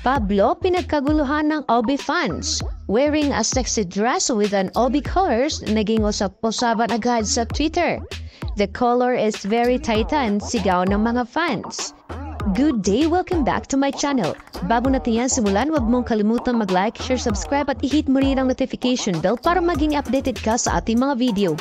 Pablo pinagkaguluhan ng OB fans. Wearing a sexy dress with an OB colors, naging usap-usapan agad sa Twitter. The color is very titan, sigaw ng mga fans. Good day, welcome back to my channel. Bago natin yan simulan, huwag mong kalimutan mag-like, share, subscribe at i-hit mo rin ang notification bell para maging updated ka sa ating mga video.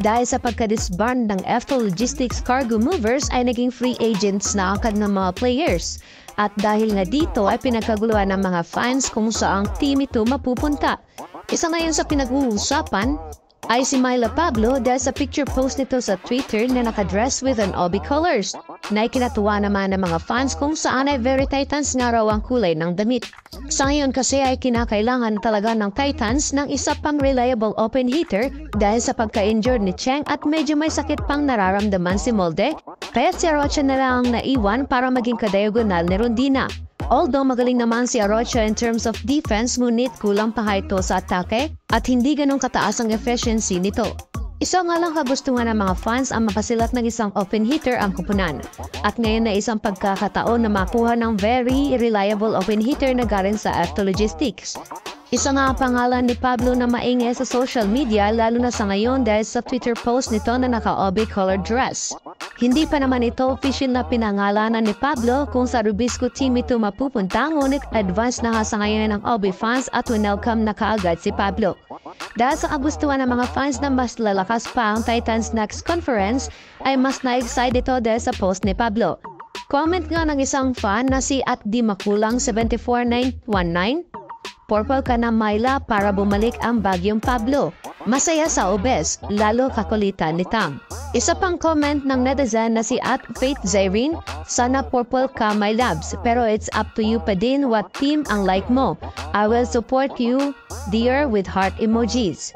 Dahil sa pagka-disband ng FTO Logistics Cargo Movers ay naging free agents na agad ng mga players. At dahil nga dito ay pinagkaguluhan ng mga fans kung saang team ito mapupunta. Isa ngayon sa pinag-uusapan ay si Myla Pablo dahil sa picture post nito sa Twitter na nakadress with an OB colors. Na ikinatuwa naman ng mga fans kung saan ay very titans nga raw ang kulay ng damit. Sa ngayon kasi ay kinakailangan talaga ng Titans ng isa pang reliable open hitter dahil sa pagka-injured ni Cheng at medyo may sakit pang nararamdaman si Molde. Kaya si Arocha na lang ang naiwan para maging kadiagonal ni Rondina. Although magaling naman si Arocha in terms of defense, ngunit kulang pa ito sa atake at hindi ganun kataas ang efficiency nito. Isa nga lang kagustuhan ng mga fans ang makasilat ng isang open hitter ang kupunan. At ngayon na isang pagkakataon na makuha ng very reliable open hitter na galing sa FTO Logistics. Isa nga ang pangalan ni Pablo na maingay sa social media lalo na sa ngayon dahil sa Twitter post nito na naka-OB colored dress. Hindi pa naman ito official na pinangalanan ni Pablo kung sa Rubisco team ito mapupunta, ngunit advance na sa ngayon ng OB fans at welcome na kaagad si Pablo. Dahil sa kagustuhan ng mga fans na mas lalakas pa ang Titans next conference ay mas na-excite ito dahil sa post ni Pablo. Comment nga ng isang fan na si @dimakulang74919. Purple ka na Myla para bumalik ang bagyong Pablo. Masaya sa obes, lalo kakulitan ni Tam. Isa pang comment ng netizen na si @FaithZyrene, sana purple ka my loves, pero it's up to you pa din what team ang like mo. I will support you, dear, with heart emojis.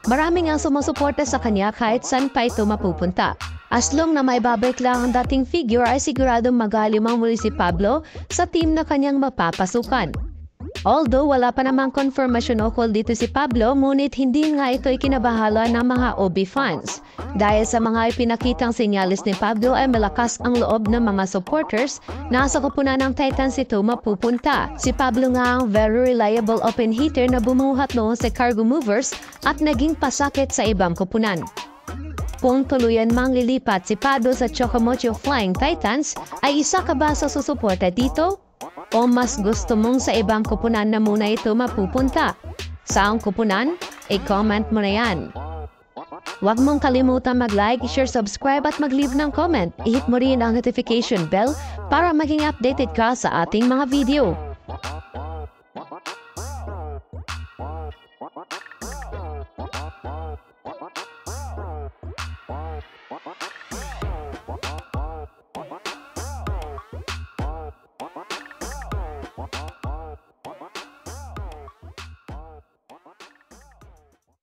Maraming ang sumusuporta sa kanya kahit saan pa ito mapupunta. As long na may babalik lang ang dating figure ay siguradong magalimang muli si Pablo sa team na kanyang mapapasukan. Although wala pa namang confirmation ukol dito si Pablo, ngunit hindi nga ito ikinabahala ng mga OB fans. Dahil sa mga ipinakitang sinyalis ni Pablo ay malakas ang loob ng mga supporters na sa kupunan ng Titans ito mapupunta. Si Pablo nga ang very reliable open hitter na bumuhat noon sa Cargo Movers at naging pasakit sa ibang kupunan. Kung tuluyan mang lilipat si Pablo sa Chocomocho Flying Titans, ay isa ka ba sa susuporta dito? O mas gusto mong sa ibang kupunan na muna ito mapupunta? Saang kupunan? I-comment mo na yan. Huwag mong kalimutan mag-like, share, subscribe at mag-leave ng comment. I-hit mo rin ang notification bell para maging updated ka sa ating mga video.